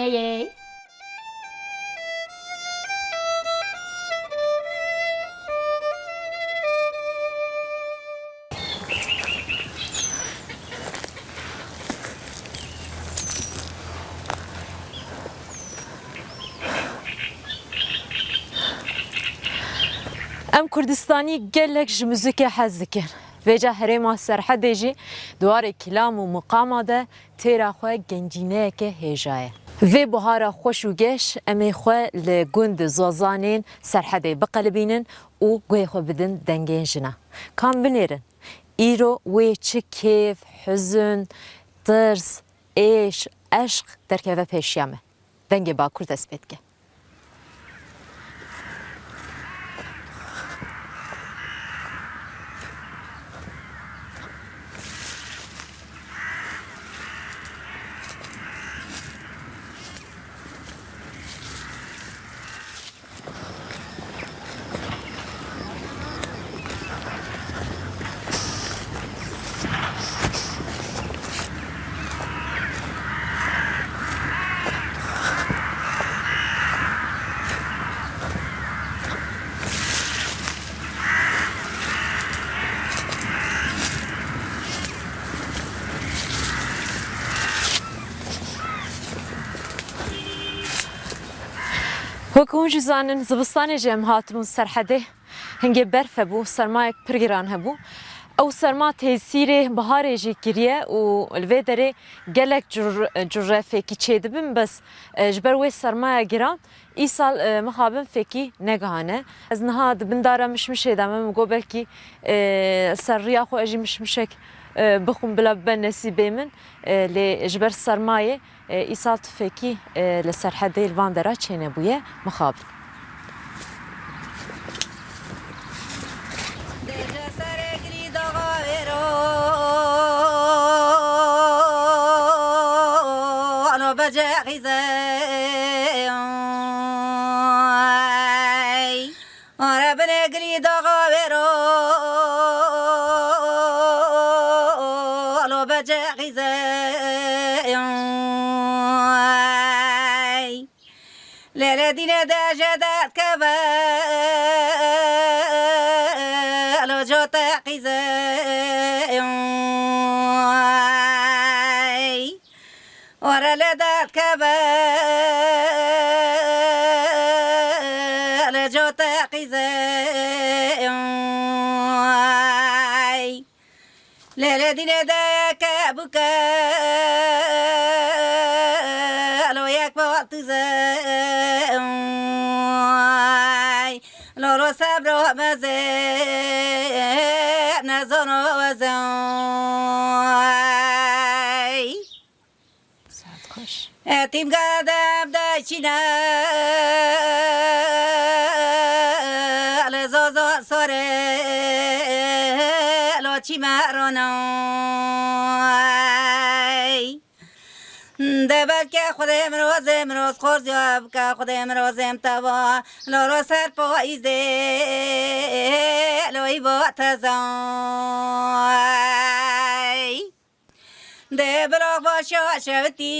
هی ام کردستانی گلک ج موزیک حز دکن وجه هرما سرحده جی دوار کلام و مقام ده تیرا خواه گنجینه که هجایه و بهارا خوش و گش امی خواه لگند زازانین سرحده بقلبینن و گوی خواه بدن دنگین جنا کام بنیرن ایرو وی چه کیف حزن ترس ایش عشق در که و پیشیامه دنگ با کرد اسپید که وكون جزانن زبستان جم هاتمون سرحده هنگه برف بو سرمایه پرگران هبو او سرما تاثیر بهار جی کریه و الویدره گلک جرفه کی چه دبن بس جبر وی سرمایه گران ای سال مخابن فکی نگهانه از نها دبن داره مش دامم گو بلکی سر ریا خو اجی مشک بخون بلا بنسیبه من لجبر سرمایه ای سال فکی لسرحده الواندرا چنه بویه مخابن للذين داجدت كبال وجوت قزاي ورا لدت كبال وجوت قزاي للذين داك بكال ويكبر تزاي لورو صبر مزه نزون وزاي ساعت خوش اتیم قدم داشینا لزوزو سوره لوچی مرونای دبل که خود امروز خورد جواب که خود امروز امتوا لورو سر پاییزه لوی با تزای دبلغ باشو شوتی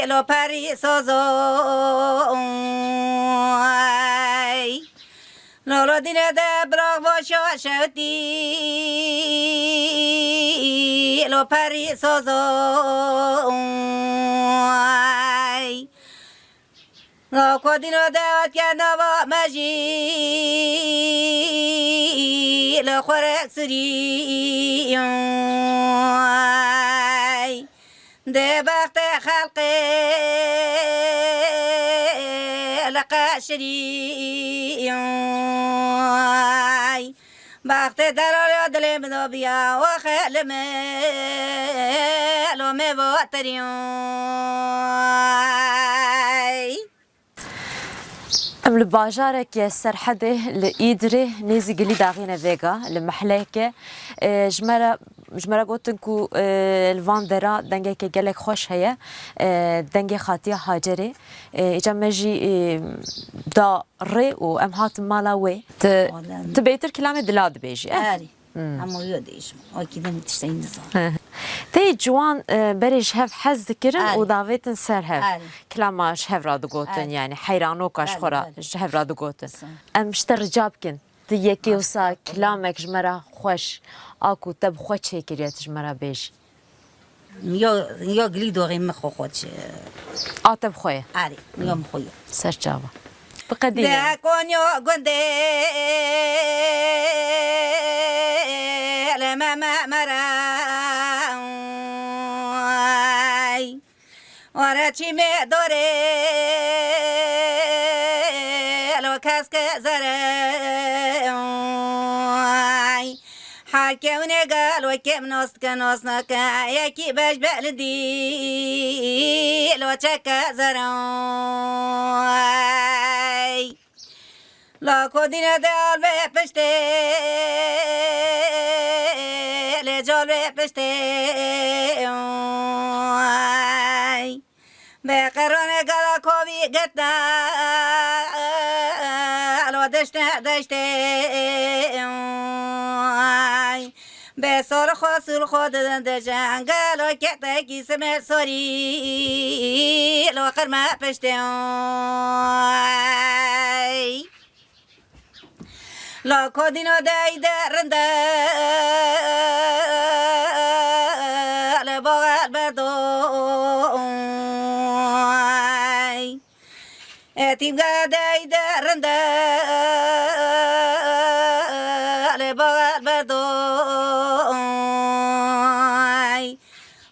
لو پری سوزوی لولو دینه دبلغ باشو شوتی لو پری سوزوی لو کدینو دعوت کردن با مجی لو خورک سری ده بخت خلق لقاشری بخت دلال دل منو بیا و خیل لو میواتریون ام الباجارك يا سرحده لإيدري نيزي قلي داغينا فيغا المحلاكة جمرة قوتنكو الفاندرا دنگه قلق خوش هيا دنگه خاطية هاجري اجا مجي دا ري و ام هات مالاوي تبيتر كلامي دلاد بيجي آري همو يوديش وكذا متشتين نظام تي وی جوان بریش هف حز دکرن آره. و داویتن سر هف آره. کلاما شهف را دگوتن آره. یعنی حیرانو کاش بله، خورا بله. شهف را دگوتن اصلا. ام شتر رجاب کن دی یکی وسا کلامک جمرا خوش آکو تب خوش چه کریت جمرا بیش یا گلی دوغی مخو خودش آتب خویه آره یا مخوی سر جاوا بقدیمه ده کنیو گنده لما مرای ورا چی می دوره لو کس که زره هر که اونه گل و که مناست که ناس نکه یکی بش بلدی لو چکه زره لا کدینه دال به پشته لجال به پشته به قرآن گلا کوبی گتنا لو دشته به سال خواصل خود در جنگل و کتا کیسم سوری لو قرمه پشته لا کدینو دای درنده لباغ بدو اتیم دای درنده لباغ بدو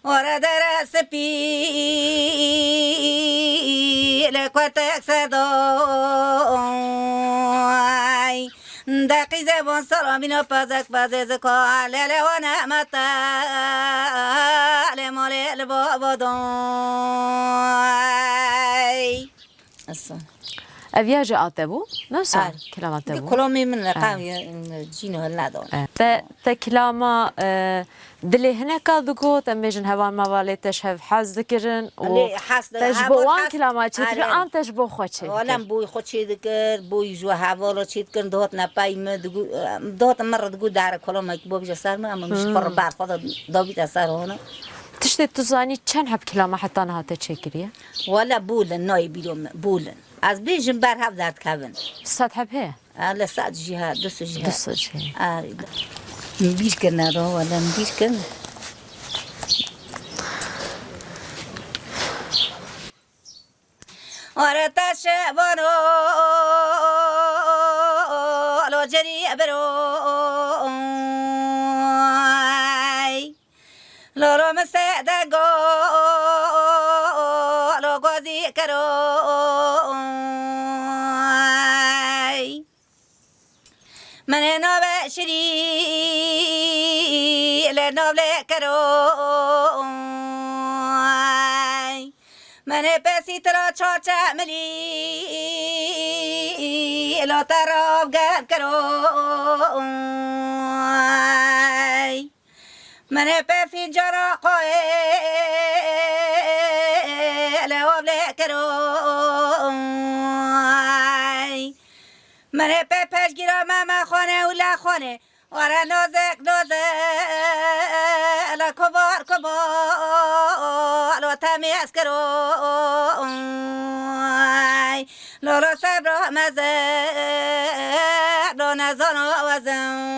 ورا در سپی لکوتک صدو دقی زبان سلامینو پزک پزز کال لوانا متا لمال لبابا دای اصلا اویا جا آتبو نوسا آره. کلام آتبو کلامی من قوی جینو هل ندارم تا کلاما دلی هنه کال دگوت ام بیجن هوان موالیتش هف حز دکرن و تجبوان کلاما چی تر آن تجبو خود چی ولم بوی خود چی دکر بوی جو هوا چی دکر دهات نپای مدگو دهات مرد دگو داره کلاما که بابیش سر من اما مش خور بر خود دابیت سر هونه تشتی تزانی چند هب کلاما حتی نهاته چه کریه ولا بولن نای بیرون بولن از بیشم بر هفت درد کبن صد هب هه لسات جهات دست جهات دست جهات آره بیش کنه رو ولا بیش کنه آره تاش بانو لو جری برو لورو مسدگو لو گوزی کرو من نوبه شری لنوبه کرو من پسی ترا چاچه ملی لو تراب گرد کرو من پی فینجارا قوی لوبله کرو من پی پشگیرا ماما خانه ولا خانه ورا نازک لکبار کبار لو تمیز کرو لولو صبر مزه لو نزان وزن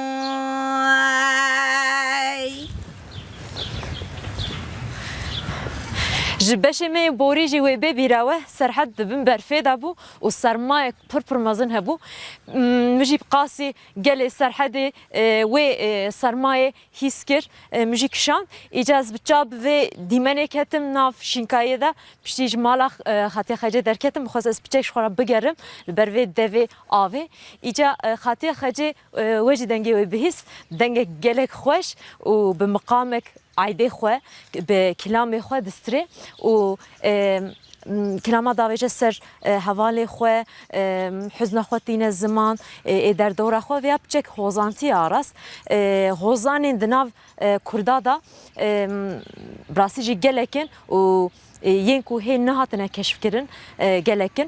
جبش می بوری جوی ببیراوه سرحد دبن برفه دابو و سرمایه پر مازن هبو مجيب قاسي قال سرحد و سرمایه هیسکر مجی کشان اجاز بچاب و دیمنه کتم ناف شینکایه دا پشتیج مالا خاطی خجه در کتم بخواست از بچهش خورا بگرم لبروی دوی آوه ایجا خاطی خجه وجه دنگی و بهیس دنگ گلک خوش و بمقامک عیده خواه به کلام خواه دستره و کلام داویج سر حوالی خواه حزن خواه تین زمان در دور خواه ویا بچک حوزانتی آراس حوزان دناو کردادا براسی جی گلکن و ینکو هی نهاتنا کشف کرن گلکن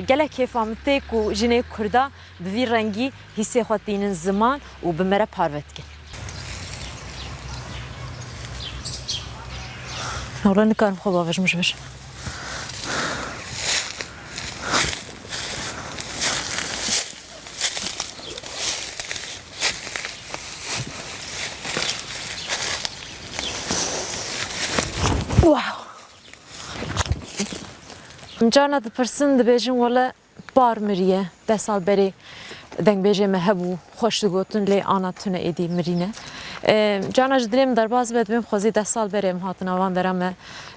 گلک فهمته کو جنه کردا بوی رنگی حسی خواه تین زمان و بمره پاروت کن والله نكارم خو بافش مش بش واو جانا دپرسن دبیجن ولی بار مریه 10 سال بری دنگ بیجه مهبو خوش دگوتن لی آنا تونه ایدی مرینه جانا جدریم در باز بید بیم خوزی 10 سال بریم هاتنا وان درم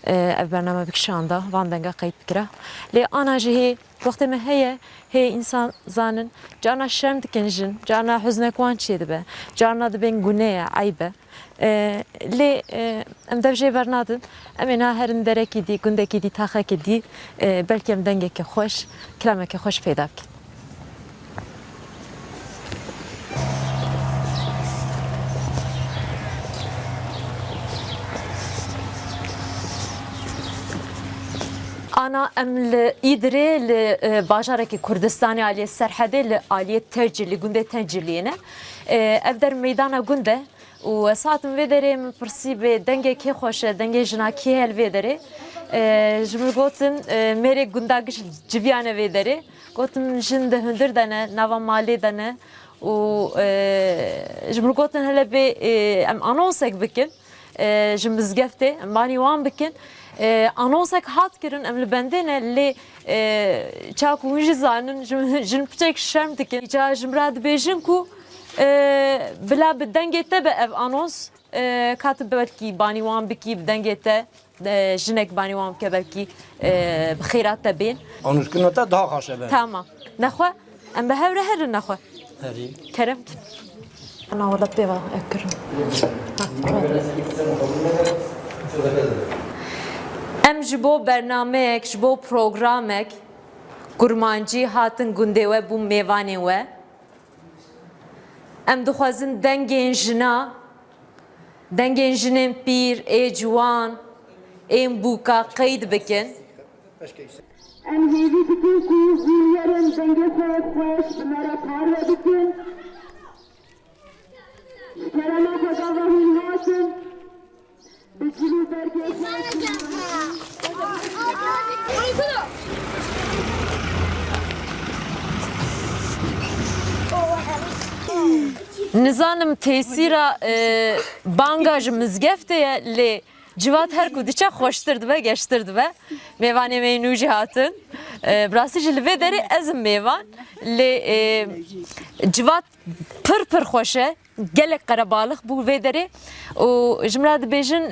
اف برنامه بکشانده وان دنگا قید بکره لی آنا جهی وقتی ما هي انسان زانن جانا شرم دکنجن جانا حزنك وان چی دبه جانا دبین گناه عیبه لی ام دفجه برنادن امینا هرن درکی دی گندکی دی تاخه کی دی بلکه ام دنگه که خوش کلامه که خوش پیدا بکن أنا أم إدري لباجرك كردستاني على السرحدة لآلية ترجل لجندة ترجلينه أقدر ميدانا جندة وساعات مفيدري من برسيب دنجة كي خوش دنجة جناكي هالفيدري جمل قوتن ميري جنداقش جبيانة فيدري قوتن جند هندر دنا نوا مالي دنا و جمل قوتن هلا بي أم أنوسك بكن جمزقفتي ماني وان بكن anonsak hat kirin em li bendene lê çaku jî zanin jin piçek şerm dikin îca jimra dibêjin ku bila bi dengê te be ev anons katib belkî banî wan bikî bi dengê te jinek banî wan bike belkî bi xêrat te bên Anûskirina te daha xweş e be. Tamam nexwe em bi hev re herin nexwe Herî. kerem kin ana wala pêva ev kirin Em ji bo bernameyek, ji bo programek kurmancî hatin gundê we bû mêvanê we. Em dixwazin dengên jina, dengên jinên pîr, ê ciwan, ên bûka qeyd bikin. Em hêvî dikin ku zîriyerên dengê xwe xweş bi me re parve bikin. Ji kerema xwe gava hûn hatin. Bi cilû bergê xwe Nizanim tesîra banga ji mizgeftê ye lê civat her ku diçe xweştir dibe geştir dibe mêvanê me nû jî hatin birastî jî li vê derê ez im mêvan lê civat pir xweş e gelek qerebalix bû vê derê û ji min re dibêjin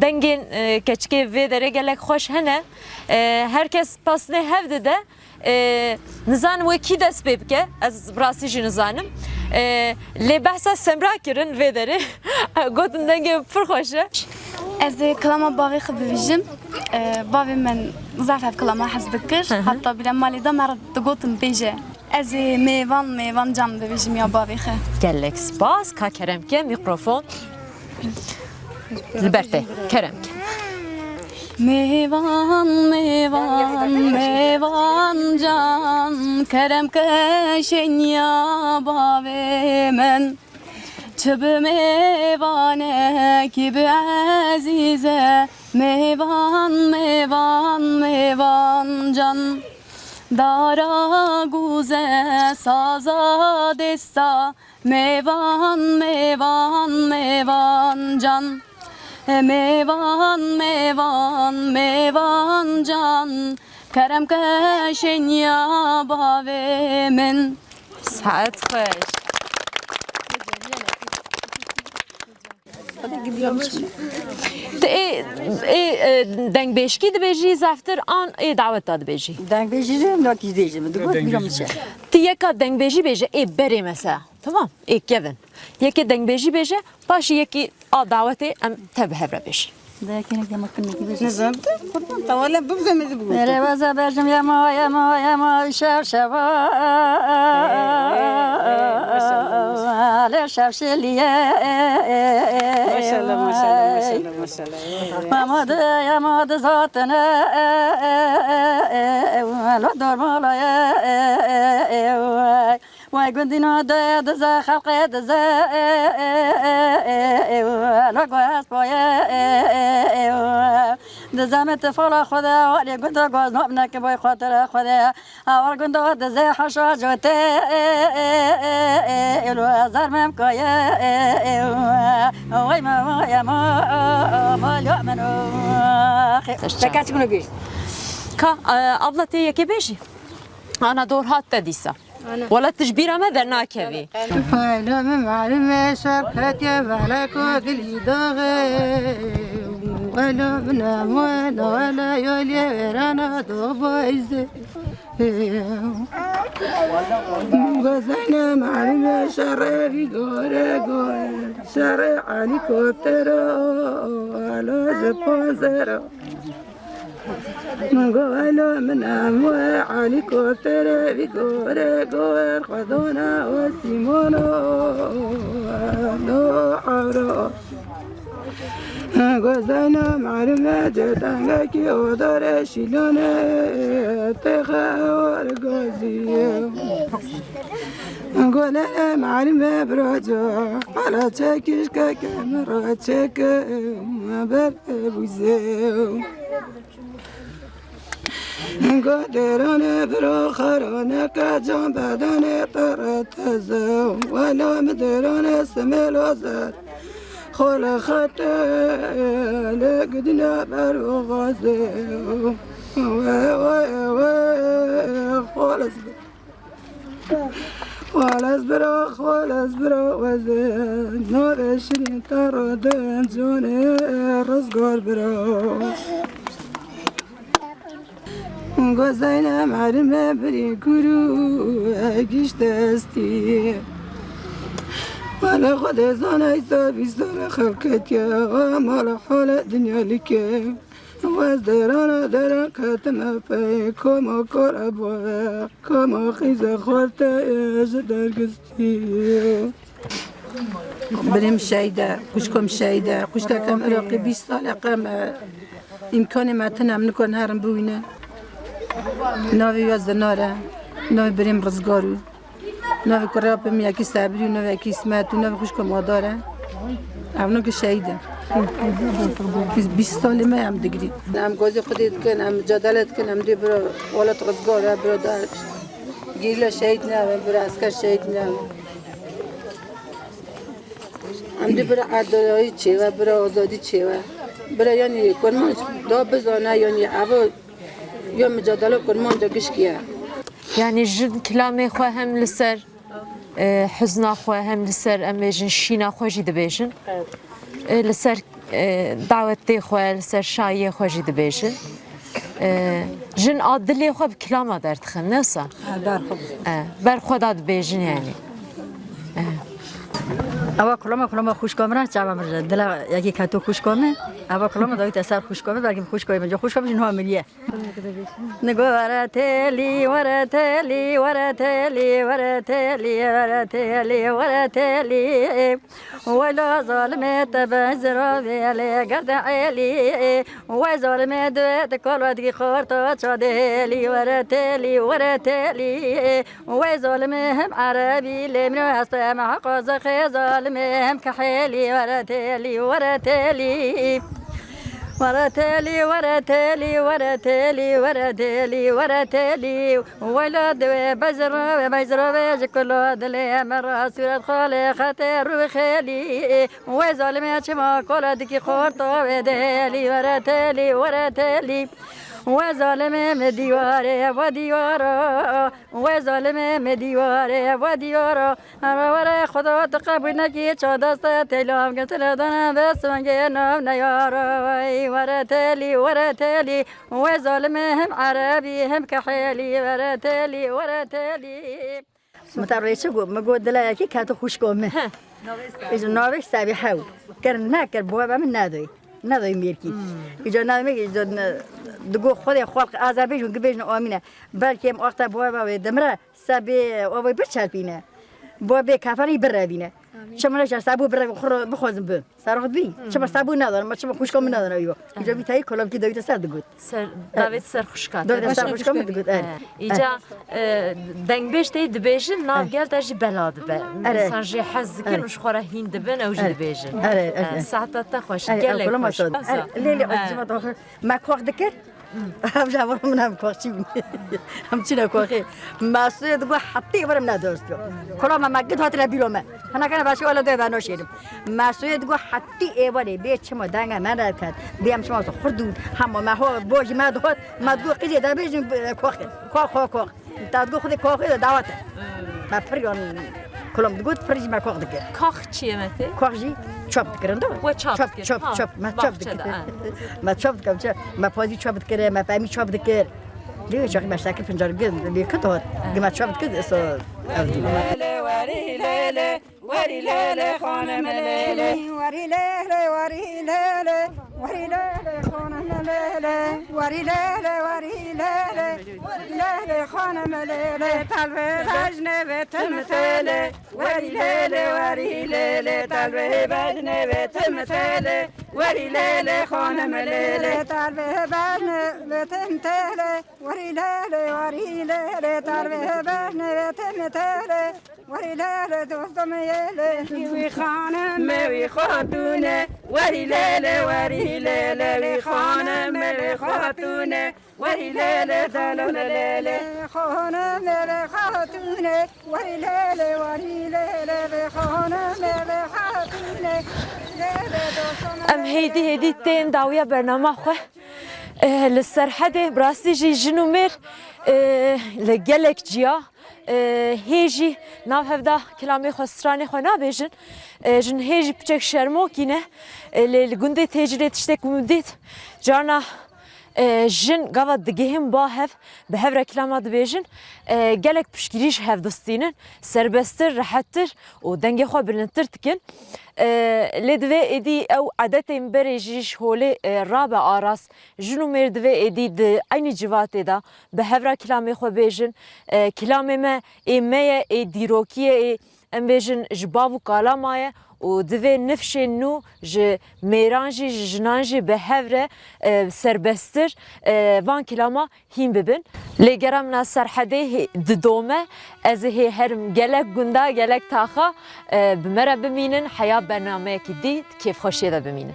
dengên keçikê vê derê gelek xweş hene herkes pasnê hev dide nizanim wê kî dest pê bike ez birastî jî nizanim lê behsa semra kirin vê derê gotin dengê pir xweş e Ez ê kilama bavê xwe bibêjim. Bavê min zaf kilama hez dikir. Heta bîra malê de me re digotin bêje. Ez ê mêvan cam dibêjim ya bavê xwe. gelek spas ka keremke mikrofon li ber te keremke Mêvan can kerem keşen ya bavê min. Çıbı mêvane ki bi azize mêvan can dara guze saza desta mêvan can mêvan can kerem keşen ya bavê min. saet xweş dengbêjkî dibêjî zeftir an ê dawet da dibêjî Deng bejim ne ki dejim. Dur biram şey. Ti yeka dengbêjî bêje ê berê mesela tamam ê kevin yekê dengbêjî bêje paşî yekî a dawetê em te bi hev re bêjî Da kene kemak ne ki bejim. Nizam kurban tavale bu zemedi bu. Revaza bejim ya şevşeva. Ale şevşeliye. Maşallah. Mamad zatına. Lo dormalaya. وای گندینا دزا خلق دزا لگوس پایه دزامت فلا خدا ولی گندا گاز نبنک بای خاطر خدا اول گندا دزا حشا جوته الو زرمم کایه وای ما یؤمنو تکاچ کنو بیش کا ابلتي يكي بيجي انا دور هات تديسا ولا تجبيره ما درنا كبي فانا معلم شبكت يا ملك وقلي داغي ولا بنام ولا يولي ورانا دوبايز غزانا معلم شرعي غوري شرعي علي كوترو على زبازرو قالوا من أموال علي كوتر بيكوري كور خذونا وسيمونو نو عورو غزانا معلومة جتانغا كي ودار شيلونة تخاور غازي قولنا معلومة براجع على تشكيش كاميرا تشك بربوزيو قدرنا بروخرنا كجان بدنا ترتزو ولا مدرنا سمل وزر خل خطا لقدنا بروغزو خلاص برو وزن نور شرين تردن جوني رزقور برو گذاینم معلومه بری گرو اگیش دستی مال خود زانای سال خلقت یا مال حال دنیا لکه واز دران کتم پی کما کار ابوه کما خیز خورته جدر گستی بریم شایده خوشکم شایده خوشکم عراقی 20 سال اقام امکان متنم نکن هرم بوینه ناوی یازدناره ناوی بریم رزگارو ناوی کراپم یکی صبری ناوی یکی اسمت ناوی خوشکم آداره اونو که شهیده 20 سال ما هم دگری هم گازی خودت کن هم جدالت کن هم دی برو ولات رزگاره برو دارش گیلا شهید نه برو اسکر شهید نه هم دی برو عدالایی چه و برو آزادی چه و برو یعنی کنمانش دا بزانه یعنی اول یا مجادله کنمان جا گشکیه يعني جد كلامي خو هم لسر حزنا خو هم لسر اميجن شينا خو جي دبيجن لسر دعوتي خو لسر شاي خو جي دبيجن جن عدلي خو بكلامه درت خنسا بر خدا دبيجن يعني اوا کلام خوش کامران چه مرد دل یکی کاتو خوش کامه اوا کلام دایت اثر خوش کامه بلکه خوش کامه جو خوش کامه جنها ملیه نگو ورتلی ورتلی ورتلی ورتلی ورتلی ورتلی ولا ظالم تبزر ویلی گرد علی و ظالم دوت کل ودی خورت چادلی ورتلی ورتلی و ظالم هم عربی لمن اسم حق خزال هم كحيلي ورتلي ورتلي ورتلي ورتلي ورتلي ورتلي ورتلي ولد بزر كل دلي مر سورة خالي خاطر خالي وظالم ما كل دكي خورطو ودلي ورتلي ورتلي وظالم مديواره وديواره وظالم مديواره وديواره ورا خدا تقبل نكي چادست تلام قتل دنا بس منگنم نياره ورتلي ورتلي وظالم هم عربي هم كحيلي ورتلي ورتلي متعرفش ما قلت لا كي كانت خوش كومه اذا ناوي سابي حاول كان هكر بوابه من نادي ميركي اذا نادي دقو خودی خلق آزادیشون گبیجن آمینه بلکه ام وقتا بوابه دمره سبی آوای برچال بینه بوابه کافری بره بینه شمالش سبو بره بخورم بخوزم به سر بی چه صابون ندارم ما چه خوش کم ندارم ایو اینجا بیتایی کلام کی دویت سر دگود سر داوید سر خوشکات دویت سر خوش کم دگود اینجا دنگ بیش تی دبیجن ناف گل تاجی بلاد به انسان جی حز کن وش خورا هین دبن او جی دبیجن ساعت تا خوش گل کلام شد لیلی عزیزم تو ما کوخ دکر هم جوار من هم کوخی هم چی نکوخی مسئول دو حتی برم نداشت کلام ما گد هات لبیرم انا کنه باشه ولی دو بناشیم مسئول دو حتی ایوانی بیت چما دنگ من کرد بیام شما خردون هم ما هو بوج ما دوت ما دو قیزی در بیشتر کوخ تا دو خودی کوخی دعوت ما پریان کلام دگود پریج ما کوخ دکر کاخ چیه مته کوخی چوب دکرند و چوب ما چوب دکرم ما چوب دکرم ما پازی چوب دکرم ما پامی چوب دکرم لیو چاقی مشتاق پنجره گند لیو کتور ما چوب دکرد سو وری لیله خانم لیله وری لیله وری لیله وری لیله خانم لیله وری لیله وری لیله لیله خانم لیله طلبه بجنه تمثله وری لیله وری لیله طلبه بجنه تمثله وری لیله خانم لیله طلبه بجنه تمثله وری لیله وری لیله طلبه بجنه تمثله وری لیله دوستم وی خانم وی خاتونه وری لیله وری لیله وی خانم وی خاتونه وری لیله دلون لیله خانم وی خاتونه وری لیله وری لیله وی خانم وی خاتونه ام هیدی تین داویا برنامه خو لسرحده براستی جی جنو مر لگلک جیا هیجی ناف هفدا کلامی خسرانی خو نابیجن جن هیجی بچک شرمو کینه لگنده تجربه تشتک مدت جانا جن قاعد دقيهم باهف بهفر كلامات بيجن جالك بشكريش هف دستينن سربستر رحتر ودنجي خو برنتر تكن لدوي ادي او عادتين بريجيش هولي رابع اراس جنو مردوي ادي د اين جوات دا بهفر كلامي خو بيجن كلامي ما ايميه ديروكيه ام بيجن جبابو كلامايه و دوی نفشه نو ج میرانجی جنانجی به هفره سربستر وان کلاما هیم ببین لگرام نصر حده دومه از هرم گلک گنده گلک تاخا بمره بمینن حیا برنامه کی دید کیف خوشی ده بمینن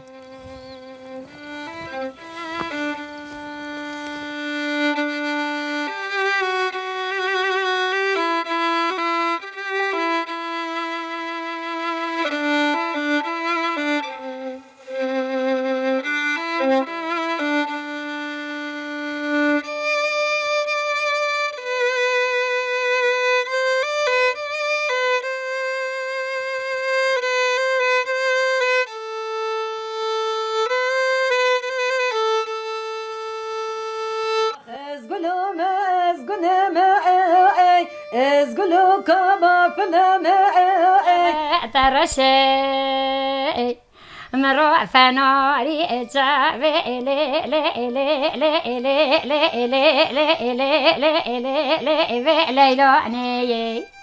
ترشي مروع فناري جابي لي لي لي لي لي لي لي لي لي لي لي لي لي